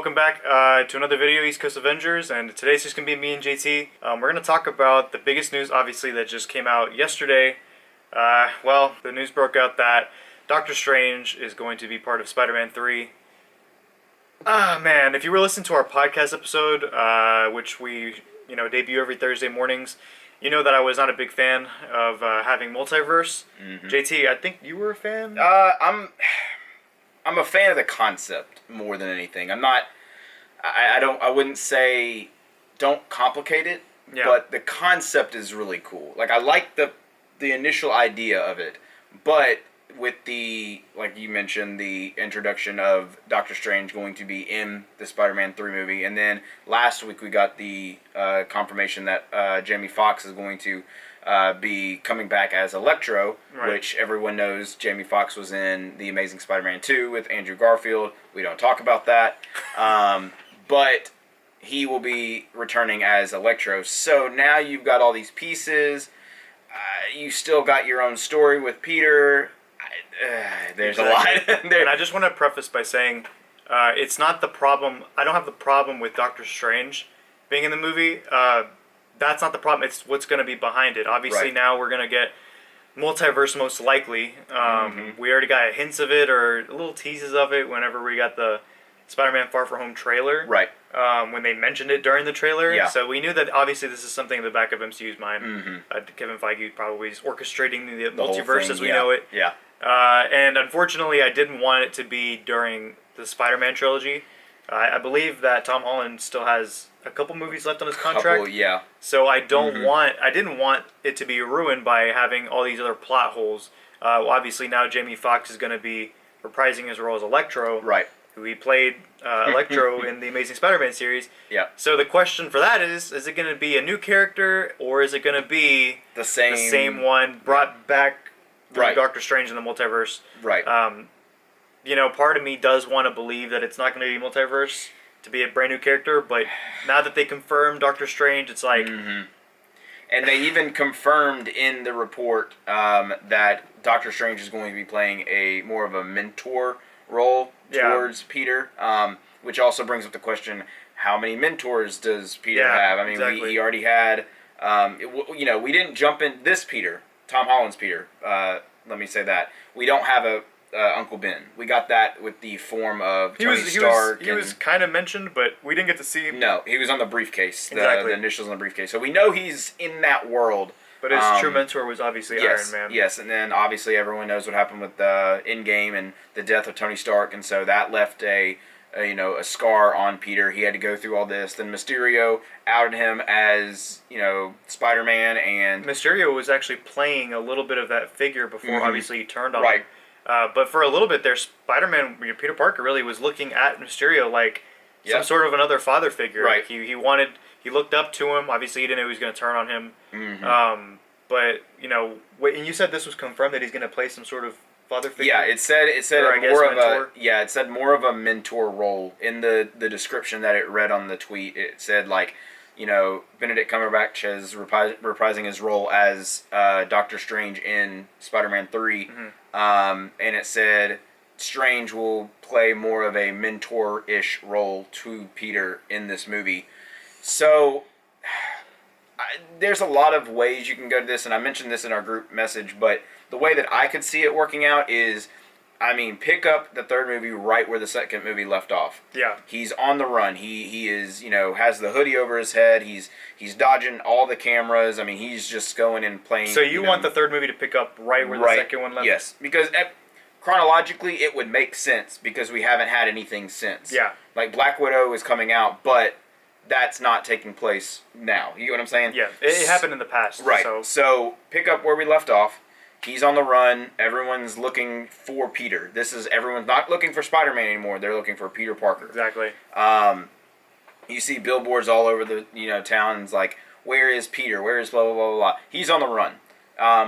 welcome back to another video, East Coast Avengers, and today's just going to be me and JT. We're going to talk about the biggest news, obviously, that just came out yesterday. Well, the news broke out that Doctor Strange is going to be part of Spider-Man 3. Man, if you were listening to our podcast episode, which we, debut every Thursday mornings, you know that I was not a big fan of having multiverse. Mm-hmm. JT, I think you were a fan? I'm a fan of the concept more than anything. I wouldn't say don't complicate it, but the concept is really cool. Like, I like the initial idea of it, but with the, like you mentioned, the introduction of Doctor Strange going to be in the Spider-Man 3 movie, and then last week we got the confirmation that Jamie Foxx is going to be coming back as Electro, which everyone knows Jamie Foxx was in The Amazing Spider-Man 2 with Andrew Garfield. We don't talk about that. But he will be returning as Electro. So now you've got all these pieces. You still got your own story with Peter. There's a lot there. And I just want to preface by saying it's not the problem. I don't have the problem with Doctor Strange being in the movie. That's not the problem. It's what's going to be behind it. Obviously, now we're going to get multiverse most likely. We already got hints of it or little teases of it whenever we got the Spider-Man Far From Home trailer. Right. When they mentioned it during the trailer. Yeah. So we knew that obviously this is something in the back of MCU's mind. Kevin Feige probably is orchestrating the multiverse as we know it. Yeah. And unfortunately, I didn't want it to be during the Spider-Man trilogy. I believe that Tom Holland still has a couple movies left on his contract. So I didn't want it to be ruined by having all these other plot holes. Obviously now Jamie Foxx is going to be reprising his role as Electro. Right. Who he played Electro in the Amazing Spider-Man series. Yeah. So the question for that is it going to be a new character or is it going to be the same one brought back through Doctor Strange in the multiverse? Right. Part of me does want to believe that it's not going to be multiverse to be a brand new character, but now that they confirmed Doctor Strange, it's like... And they even confirmed in the report that Doctor Strange is going to be playing more of a mentor role towards Peter, which also brings up the question, how many mentors does Peter have? I mean, he already had... we didn't jump in this Peter, Tom Holland's Peter, let me say that. We don't have a Uncle Ben. We got that with the form of Tony Stark. He was kind of mentioned, but we didn't get to see him. No, he was on the briefcase. The initials on the briefcase. So we know he's in that world. But his true mentor was obviously Iron Man. Yes, and then obviously everyone knows what happened with Endgame and the death of Tony Stark, and so that left a scar on Peter. He had to go through all this. Then Mysterio outed him as, Spider-Man, and... Mysterio was actually playing a little bit of that figure before obviously he turned on him. But for a little bit there, Spider-Man, Peter Parker really was looking at Mysterio like some sort of another father figure. Right. Like he looked up to him. Obviously, he didn't know he was going to turn on him. But and you said this was confirmed that he's going to play some sort of father figure. Yeah, it said more of a mentor role in the description that it read on the tweet. It said Benedict Cumberbatch is reprising his role as Doctor Strange in Spider-Man 3. And it said Strange will play more of a mentor-ish role to Peter in this movie. So there's a lot of ways you can go to this, and I mentioned this in our group message, but the way that I could see it working out is, pick up the third movie right where the second movie left off. Yeah. He's on the run. He is, has the hoodie over his head. He's dodging all the cameras. He's just going and playing. So you want the third movie to pick up right where the second one left? Yes, because chronologically it would make sense because we haven't had anything since. Yeah. Like Black Widow is coming out, but that's not taking place now. You get what I'm saying? Yeah, it happened in the past. Right. So pick up where we left off. He's on the run. Everyone's looking for Peter. Everyone's not looking for Spider-Man anymore. They're looking for Peter Parker. Exactly. You see billboards all over the town. It's like, where is Peter? Where is blah blah blah blah blah. He's on the run.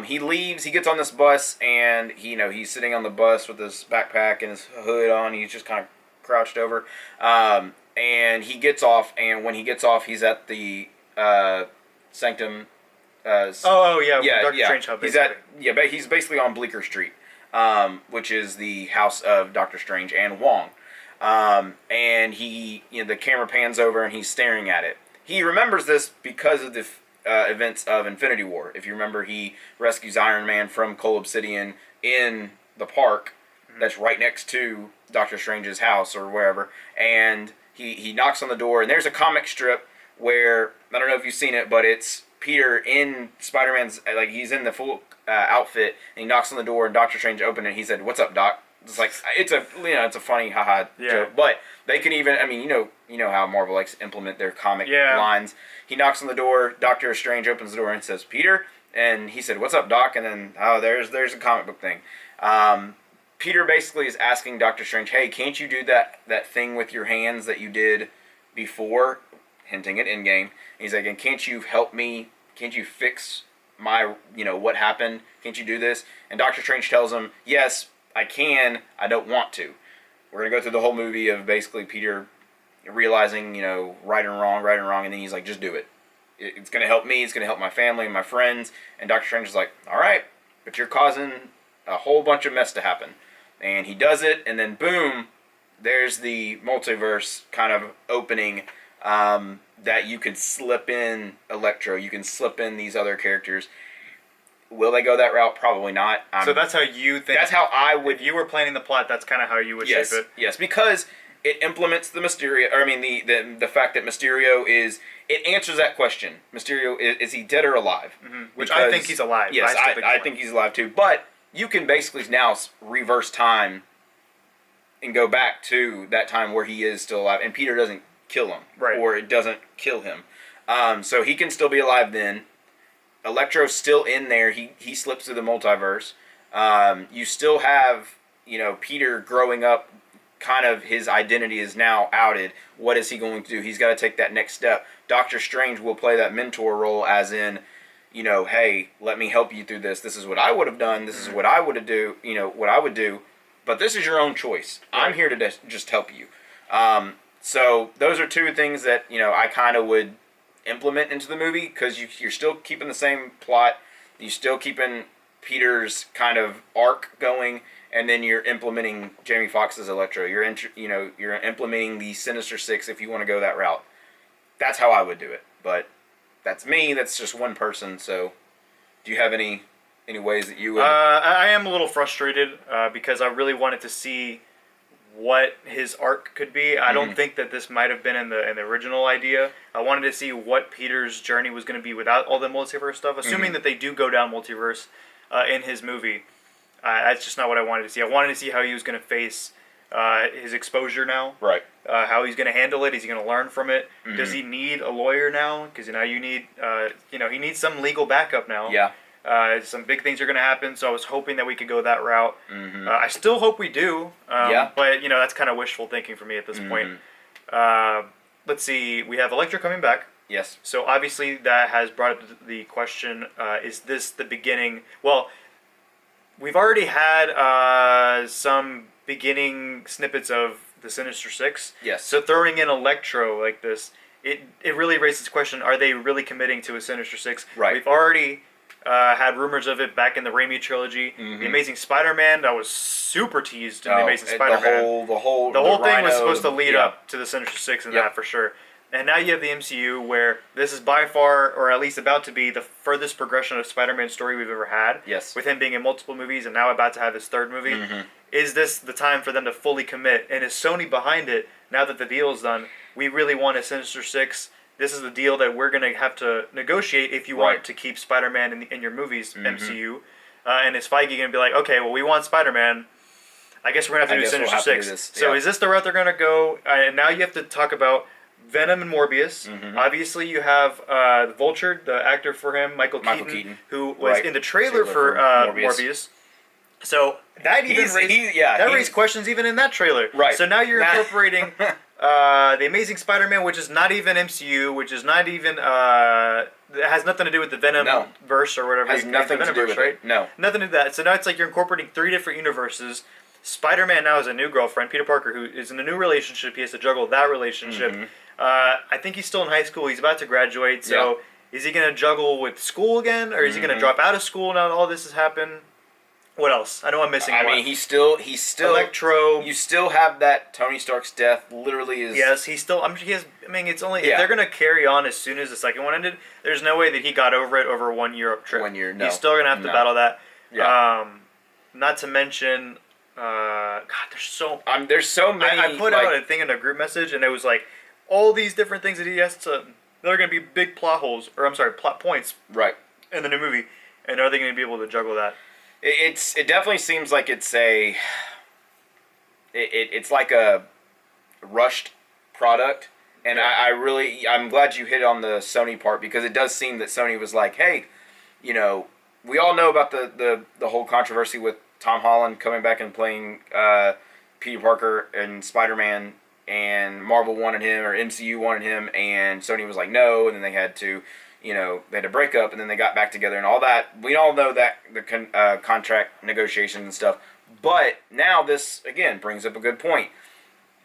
He leaves. He gets on this bus, and he's sitting on the bus with his backpack and his hood on. He's just kind of crouched over. And he gets off. And when he gets off, he's at the Sanctum. Doctor Strange Hub. He's basically on Bleecker Street, which is the house of Doctor Strange and Wong. And the camera pans over and he's staring at it. He remembers this because of the events of Infinity War. If you remember, he rescues Iron Man from Coal Obsidian in the park that's right next to Doctor Strange's house or wherever, and he knocks on the door, and there's a comic strip where, I don't know if you've seen it, but it's Peter in Spider-Man's, like, he's in the full outfit, and he knocks on the door, and Doctor Strange opened it, and he said, "What's up, Doc?" It's like, it's a funny haha joke, but they can even, I mean, you know how Marvel likes to implement their comic lines. He knocks on the door, Doctor Strange opens the door and says, "Peter," and he said, "What's up, Doc?" And then, there's a comic book thing. Peter basically is asking Doctor Strange, "Hey, can't you do that thing with your hands that you did before?" Hinting at Endgame. He's like, "And can't you help me? Can't you fix my, what happened? Can't you do this?" And Doctor Strange tells him, "Yes, I can. I don't want to." We're going to go through the whole movie of basically Peter realizing, right and wrong, and then he's like, "Just do it. It's going to help me. It's going to help my family and my friends." And Doctor Strange is like, "All right, but you're causing a whole bunch of mess to happen." And he does it, and then boom, there's the multiverse kind of opening that you could slip in Electro, you can slip in these other characters. Will they go that route? Probably not. So that's how you think. That's how I would. If you were planning the plot, that's kind of how you would shape it. Yes, because it implements the Mysterio. Or I mean, the fact that Mysterio is. It answers that question. Mysterio, is he dead or alive? Mm-hmm. Which I think he's alive. Yes, I think he's alive too. But you can basically now reverse time and go back to that time where he is still alive, and Peter doesn't kill him, right? Or it doesn't kill him, so he can still be alive then. Electro's still in there. He slips through the multiverse. You still have Peter growing up. Kind of his identity is now outed. What is he going to do? He's got to take that next step. Doctor Strange will play that mentor role, as in, hey, let me help you through this. This is what I would have done. This is what I would do. What I would do. But this is your own choice. Right. I'm here to just help you. So those are two things that I kind of would implement into the movie, because you're still keeping the same plot. You're still keeping Peter's kind of arc going, and then you're implementing Jamie Foxx's Electro. You're implementing the Sinister Six if you want to go that route. That's how I would do it. But that's me. That's just one person. So, do you have any ways that you would? I am a little frustrated because I really wanted to see what his arc could be. I don't think that this might have been in the original idea. I wanted to see what Peter's journey was going to be without all the multiverse stuff. Assuming that they do go down multiverse in his movie. That's just not what I wanted to see. I wanted to see how he was going to face his exposure now. Right. How he's going to handle it. Is he going to learn from it? Does he need a lawyer now? Because now you need, he needs some legal backup now. Yeah. Some big things are going to happen, so I was hoping that we could go that route. I still hope we do. But that's kind of wishful thinking for me at this point. Let's see. We have Electro coming back. Yes. So obviously that has brought up the question: is this the beginning? Well, we've already had some beginning snippets of the Sinister Six. Yes. So throwing in Electro like this, it really raises the question: are they really committing to a Sinister Six? Right. We've already had rumors of it back in the Raimi trilogy. The Amazing Spider-Man, that was super teased in the Amazing Spider-Man. The whole thing was supposed to lead up to the Sinister Six and that for sure. And now you have the MCU, where this is by far, or at least about to be, the furthest progression of Spider-Man story we've ever had. Yes. With him being in multiple movies and now about to have his third movie. Is this the time for them to fully commit? And is Sony behind it, now that the deal is done? We really want a Sinister Six. This is the deal that we're going to have to negotiate if you want to keep Spider-Man in your movies, MCU. And is Feige going to be like, okay, well, we want Spider-Man. I guess we're going to have to do Sinister Six. So is this the route they're going to go? And now you have to talk about Venom and Morbius. Obviously, you have the Vulture, the actor for him, Michael Keaton, who was in the trailer for Morbius. So that even raised questions even in that trailer. Right. So now you're incorporating the Amazing Spider-Man, which is not even MCU, which is not even it has nothing to do with the Venomverse or whatever. Has nothing to do with it. No. Nothing to do with that. So now it's like you're incorporating 3 different universes. Spider-Man now has a new girlfriend, Peter Parker, who is in a new relationship. He has to juggle that relationship. I think he's still in high school. He's about to graduate. So is he going to juggle with school again? Or is he going to drop out of school now that all this has happened? What else? I know I'm missing one. I mean, he's still Electro. You still have that Tony Stark's death. Literally is. Yes, he's still. I mean, it's only if Yeah. they're gonna carry on as soon as the second one ended. There's no way that he got over it over a 1 Europe trip. 1 year, no. He's still gonna have to battle that. Yeah. Not to mention, God, there's so many. I put out a thing in a group message, and it was like all these different things that he has to. They're gonna be big plot holes, or I'm sorry, plot points. Right. In the new movie, and are they gonna be able to juggle that? It definitely seems like it's like a rushed product, and yeah. I'm glad you hit on the Sony part, because it does seem that Sony was like, hey, we all know about the whole controversy with Tom Holland coming back and playing Peter Parker and Spider-Man, and Marvel wanted him, or MCU wanted him, and Sony was like no, and then they had to break up, and then they got back together and all that. We all know that the contract negotiations and stuff. But now this, again, brings up a good point.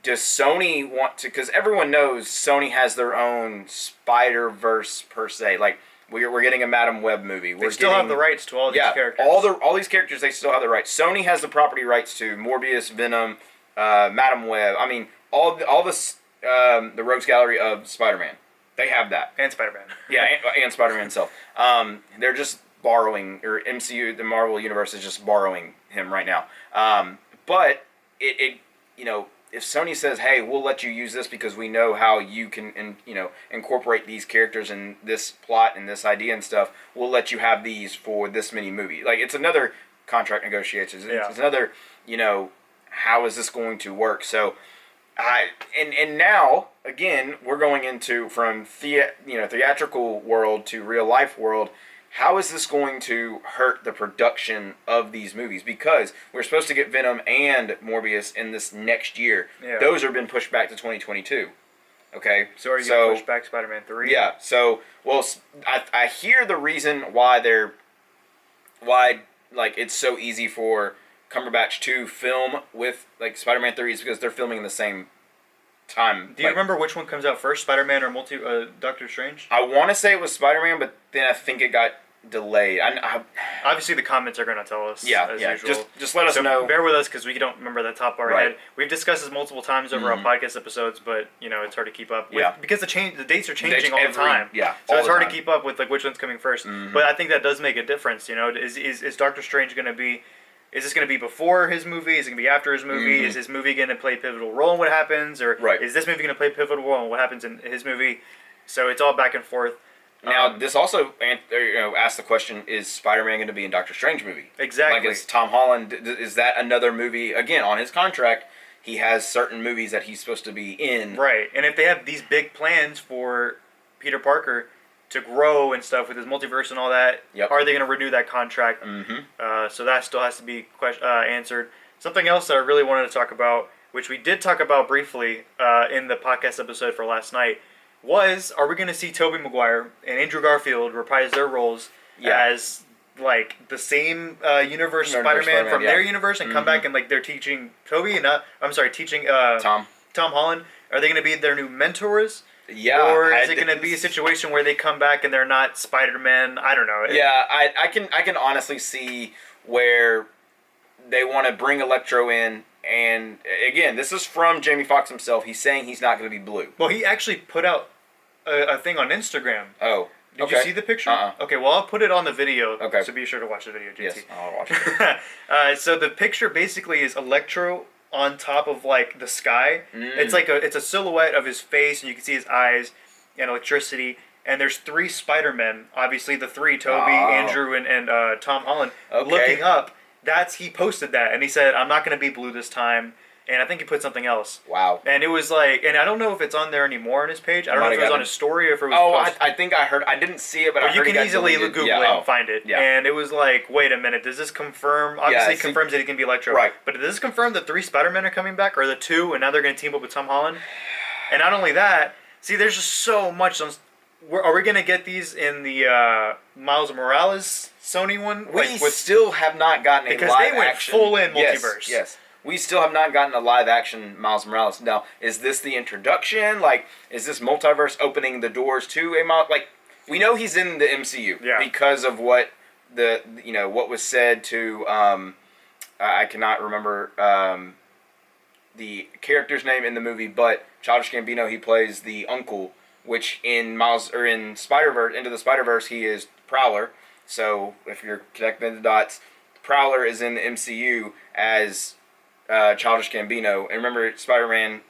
Does Sony want to... Because everyone knows Sony has their own Spider-Verse, per se. Like, we're getting a Madam Web movie. They still have the rights to all these characters. All these characters, they still have the rights. Sony has the property rights to Morbius, Venom, Madam Web. I mean, all this, the Rogues Gallery of Spider-Man. They have that. And Spider-Man. Yeah, and Spider-Man himself. They're just borrowing, or MCU, the Marvel Universe is just borrowing him right now. But if Sony says, hey, we'll let you use this because we know how you can, incorporate these characters and this plot and this idea and stuff, we'll let you have these for this many movies. Like, it's another contract negotiations. It's another, how is this going to work? So, and now, again, we're going into from theatrical world to real life world. How is this going to hurt the production of these movies? Because we're supposed to get Venom and Morbius in this next year. Yeah. Those have been pushed back to 2022. Okay? So are you going to push back Spider-Man 3? Yeah. So, well, I hear the reason why it's so easy for Cumberbatch to film with Spider-Man 3 is because they're filming in the same time. Do you remember which one comes out first, Spider-Man or Doctor Strange? I want to say it was Spider-Man, but then I think it got delayed. Obviously, the comments are going to tell us. As usual. Just let us know. Bear with us because we don't remember the top of our head. We've discussed this multiple times over our podcast episodes, but it's hard to keep up with because the dates are changing all the time. Yeah, so it's hard to keep up with which one's coming first. But I think that does make a difference. Is Doctor Strange going to be? Is this going to be before his movie? Is it going to be after his movie? Is his movie going to play a pivotal role in what happens? Or is this movie going to play a pivotal role in what happens in his movie? So it's all back and forth. Now, this also asks the question, is Spider-Man going to be in Doctor Strange movie? Exactly. Like, is Tom Holland, is that another movie? Again, on his contract, he has certain movies that he's supposed to be in. Right. And if they have these big plans for Peter Parker to grow and stuff with his multiverse and all that, are they going to renew that contract? So that still has to be answered. Something else that I really wanted to talk about, which we did talk about briefly in the podcast episode for last night, was, are we going to see Tobey Maguire and Andrew Garfield reprise their roles as the same universe Spider-Man from their universe and come back and they're teaching Tobey teaching Tom Holland? Are they going to be their new mentors? Yeah, or is it going to be a situation where they come back and they're not Spider-Man? I don't know. Yeah, I can honestly see where they want to bring Electro in, and again, this is from Jamie Foxx himself. He's saying he's not going to be blue. Well, he actually put out a thing on Instagram. Oh, did you see the picture? Okay, well, I'll put it on the video. Okay. So be sure to watch the video, JT. Yes, I'll watch it. So the picture basically is Electro on top of the sky. It's a silhouette of his face, and you can see his eyes and electricity. And there's 3 Spider-Men, obviously the 3, Tobey, Andrew, and Tom Holland, looking up. He posted that, and he said, I'm not going to be blue this time. And I think he put something else. Wow. And it was and I don't know if it's on there anymore on his page. I don't know if it was on his story or if it was I think I heard. I didn't see it, but I heard you can easily Google it and find it. Yeah. And it was wait a minute, does this confirm? Obviously, it confirms that he can be Electro. Right. But does this confirm the 3 Spider-Men are coming back, or the 2, and now they're going to team up with Tom Holland? And not only that, see, there's just so much. Are we going to get these in the Miles Morales Sony one? We still have not gotten a live action. Because they went full in multiverse. Yes. We still have not gotten a live action Miles Morales. Now, is this the introduction? Is this multiverse opening the doors to a Miles? We know he's in the MCU because of what what was said to I cannot remember the character's name in the movie, but Childish Gambino, he plays the uncle, which in Spider-Verse, Into the Spider-Verse, he is Prowler. So if you're connecting the dots, Prowler is in the MCU as Childish Gambino, and remember Spider-Man,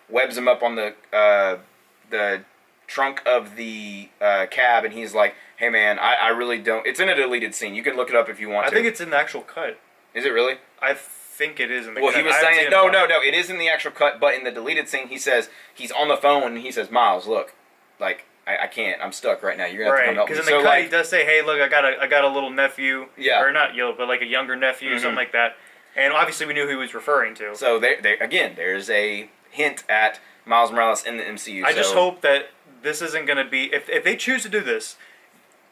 webs him up on the trunk of the cab, and he's like, "Hey man, I really don't." It's in a deleted scene. You can look it up if you want to. I think it's in the actual cut. Is it really? I think it is in the cut. Well, he was saying no. It is in the actual cut, but in the deleted scene, he says he's on the phone and he says, "Miles, look, like I can't. I'm stuck right now. You're gonna have to come help me." Because in the cut, he does say, "Hey, look, I got a little nephew." Yeah. Or not but like a younger nephew, something like that. And obviously, we knew who he was referring to. So there's a hint at Miles Morales in the MCU. I just hope that this isn't going to be if they choose to do this.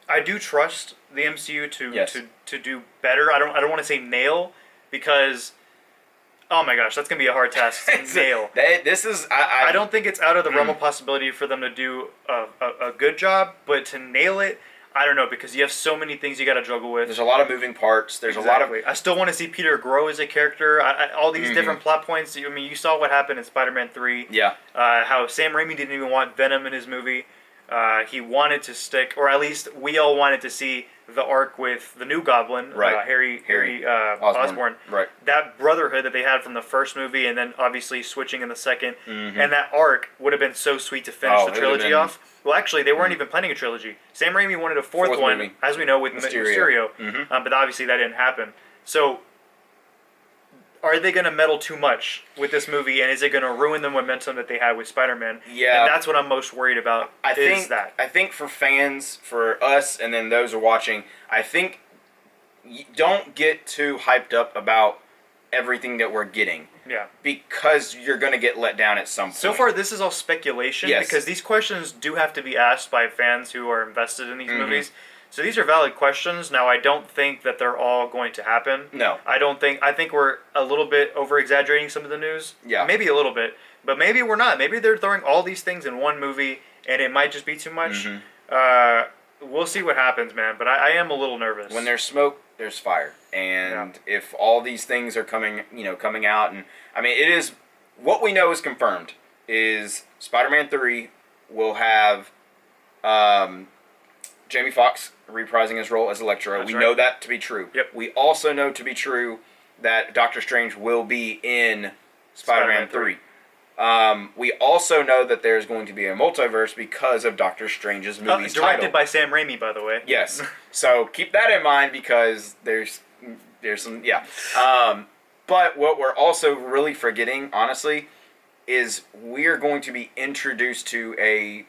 I do trust the MCU to do better. I don't want to say nail, because oh my gosh, that's going to be a hard task to nail. I don't think it's out of the realm of possibility for them to do a good job, but to nail it, I don't know, because you have so many things you got to juggle with. There's a lot of moving parts. There's a lot of. I still want to see Peter grow as a character. All these different plot points. I mean, you saw what happened in Spider-Man 3. Yeah. How Sam Raimi didn't even want Venom in his movie. He wanted to stick, or at least we all wanted to see the arc with the new Goblin, right. Harry Osborn. Right. That brotherhood that they had from the first movie, and then obviously switching in the second, and that arc would have been so sweet to finish the trilogy off. Well, actually, they weren't even planning a trilogy. Sam Raimi wanted a fourth one, movie. as we know, with Mysterio. But obviously that didn't happen. So, are they going to meddle too much with this movie, and is it going to ruin the momentum that they had with Spider-Man? Yeah. And that's what I'm most worried about, I think for fans, for us, and then those who are watching, I think don't get too hyped up about everything that we're getting. Yeah. Because you're going to get let down at some point. So far, this is all speculation, because these questions do have to be asked by fans who are invested in these movies. So these are valid questions. Now, I don't think that they're all going to happen. No. I think we're a little bit over-exaggerating some of the news. Yeah. Maybe a little bit. But maybe we're not. Maybe they're throwing all these things in one movie, and it might just be too much. We'll see what happens, man. But I am a little nervous. When there's smoke, there's fire. And if all these things are coming out, and I mean, it is what we know is confirmed is Spider-Man 3 will have Jamie Foxx reprising his role as Electro. That's we right. know that to be true. Yep. We also know to be true that Doctor Strange will be in Spider-Man 3. We also know that there's going to be a multiverse because of Doctor Strange's movie's directed by Sam Raimi, by the way. Yes. So keep that in mind, because there's some but what we're also really forgetting, honestly, is we're going to be introduced to a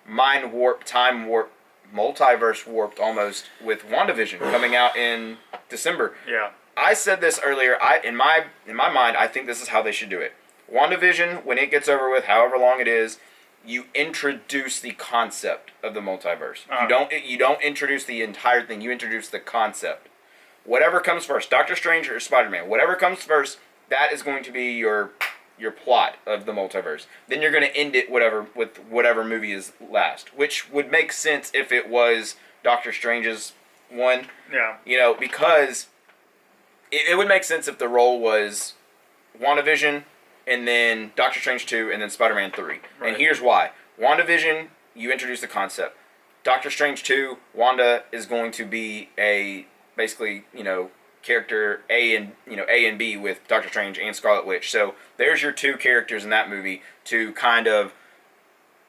mind warp, time warp, multiverse warped almost, with WandaVision coming out in December. Yeah. I said this earlier. In my mind, I think this is how they should do it. WandaVision, when it gets over with, however long it is, you introduce the concept of the multiverse. You don't introduce the entire thing. You introduce the concept. Whatever comes first, Doctor Strange or Spider-Man, whatever comes first, that is going to be your plot of the multiverse. Then you're going to end it with whatever movie is last, which would make sense if it was Doctor Strange's one. Yeah. Because it would make sense if the role was WandaVision, and then Doctor Strange 2, and then Spider-Man 3. Right. And here's why. WandaVision, you introduce the concept. Doctor Strange 2, Wanda is going to be basically, character A and B with Doctor Strange and Scarlet Witch. So there's your two characters in that movie to kind of,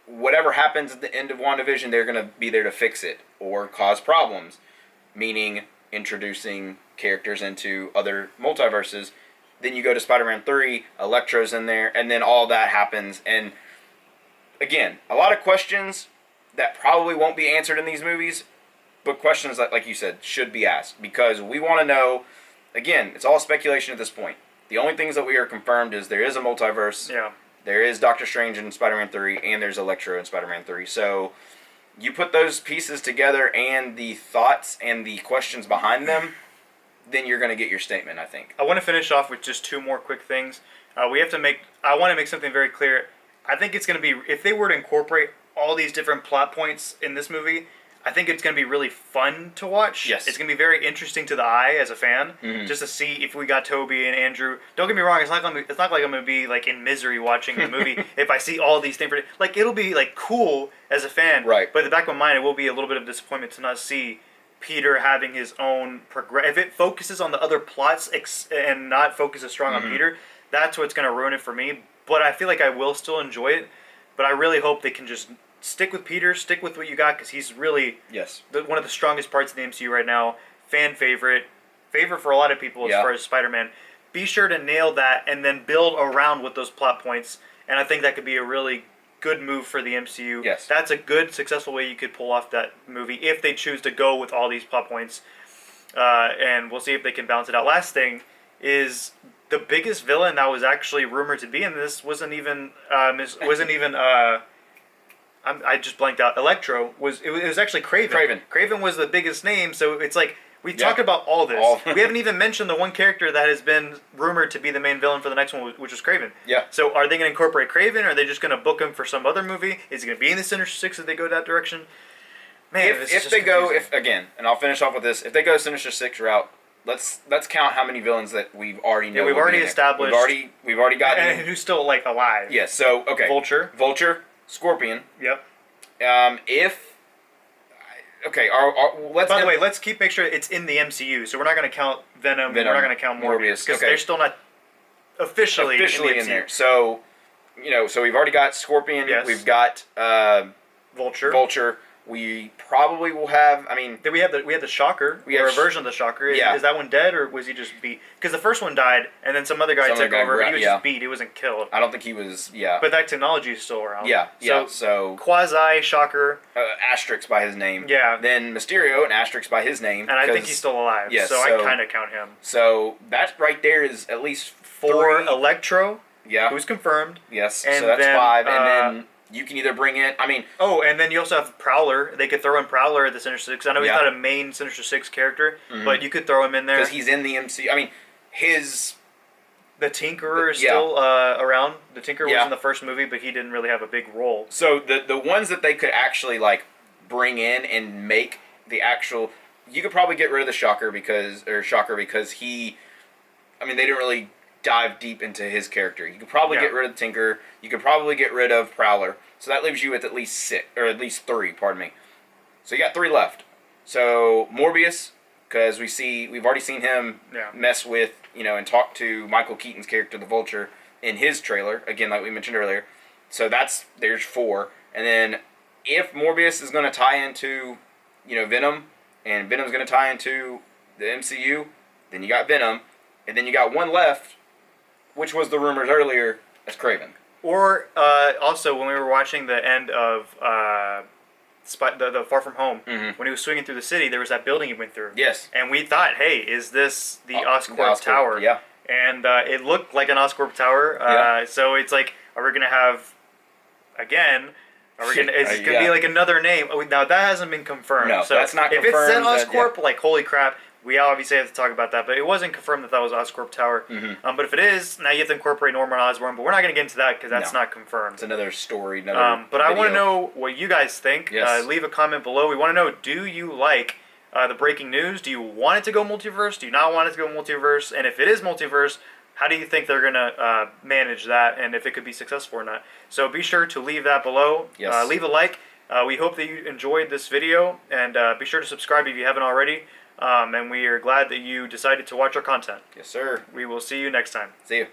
whatever happens at the end of WandaVision, they're going to be there to fix it or cause problems, meaning introducing characters into other multiverses. Then you go to Spider-Man 3, Electro's in there, and then all that happens. And again, a lot of questions that probably won't be answered in these movies, but questions that, like you said, should be asked, because we want to know. Again, it's all speculation at this point. The only things that we are confirmed is there is a multiverse. Yeah. There is Doctor Strange in Spider-Man 3, and there's Electro in Spider-Man 3. So you put those pieces together and the thoughts and the questions behind them, then you're going to get your statement, I think. I want to finish off with just two more quick things. I want to make something very clear. I think it's going to be, if they were to incorporate all these different plot points in this movie, I think it's going to be really fun to watch. Yes. It's going to be very interesting to the eye as a fan, just to see if we got Tobey and Andrew. Don't get me wrong, it's not like I'm going to be like in misery watching the movie if I see all these things. Like, it'll be like cool as a fan, right? But in the back of my mind, it will be a little bit of disappointment to not see Peter having his own if it focuses on the other plots and not focuses strong on Peter, that's what's going to ruin it for me. But I feel like I will still enjoy it. But I really hope they can just stick with Peter, stick with what you got, because he's really one of the strongest parts of the MCU right now. Fan favorite for a lot of people as far as Spider-Man. Be sure to nail that and then build around with those plot points. And I think that could be a really good move for the MCU. Yes. That's a good, successful way you could pull off that movie if they choose to go with all these plot points. And we'll see if they can balance it out. Last thing is the biggest villain that was actually rumored to be in this wasn't even I just blanked out. Electro was actually Craven. Craven was the biggest name, so it's like we talked about all this. We haven't even mentioned the one character that has been rumored to be the main villain for the next one, which was Craven. Yeah. So are they going to incorporate Craven, or are they just going to book him for some other movie? Is he going to be in the Sinister Six if they go that direction? Man, and I'll finish off with this. If they go Sinister Six route, let's count how many villains that we've already know. Yeah, we've already established. We've already got. And who's still like alive? Yeah. So okay. Vulture. Scorpion. Yep. Let's. By the way, let's make sure it's in the MCU. So we're not going to count Venom. We're not going to count Morbius because they're still not officially in there. So, so we've already got Scorpion. Yes. We've got Vulture. We probably will have. I mean, we had the Shocker. We have a version of the Shocker. Is that one dead, or was he just beat? Because the first one died, and then some other guy took over, but he was just beat. He wasn't killed. I don't think he was. Yeah. But that technology is still around. Yeah. So quasi Shocker. Asterisk by his name. Yeah. Then Mysterio, an asterisk by his name. And I think he's still alive. Yes. So I kind of count him. So that right there is at least 4 Electro. Yeah. Who's confirmed. Yes. And so that's then, 5, and then. You can either bring in, and then you also have Prowler. They could throw in Prowler at the Sinister Six. I know he's not a main Sinister Six character, but you could throw him in there. Because he's in the MCU. The Tinkerer is still around. The Tinkerer was in the first movie, but he didn't really have a big role. So the ones that they could actually, bring in and make the actual... You could probably get rid of the Shocker because he... they didn't really dive deep into his character. You could probably get rid of the Tinker. You could probably get rid of Prowler. So that leaves you with at least 6, or at least 3, pardon me. So you got 3 left. So Morbius, because we've already seen him mess with, and talk to Michael Keaton's character, the Vulture, in his trailer, again, like we mentioned earlier. So there's 4. And then if Morbius is going to tie into, Venom, and Venom's going to tie into the MCU, then you got Venom, and then you got 1 left, which was the rumors earlier, as Craven. Or also when we were watching the end of the Far From Home, when he was swinging through the city, there was that building he went through. Yes. And we thought, hey, is this the Oscorp Tower? Yeah. And it looked like an Oscorp Tower. So it's like, are we going to have, again... Is it going to be like another name? Now, that hasn't been confirmed. No, so that's not confirmed. If it's said Oscorp, holy crap, we obviously have to talk about that. But it wasn't confirmed that was Oscorp Tower. But if it is, now you have to incorporate Norman Osborn. But we're not going to get into that because that's not confirmed. It's another story, But I want to know what you guys think. Yes. Leave a comment below. We want to know, do you like the breaking news? Do you want it to go multiverse? Do you not want it to go multiverse? And if it is multiverse, how do you think they're going to manage that, and if it could be successful or not? So be sure to leave that below. Yes. Leave a like. We hope that you enjoyed this video, and be sure to subscribe if you haven't already. And we are glad that you decided to watch our content. Yes, sir. We will see you next time. See you.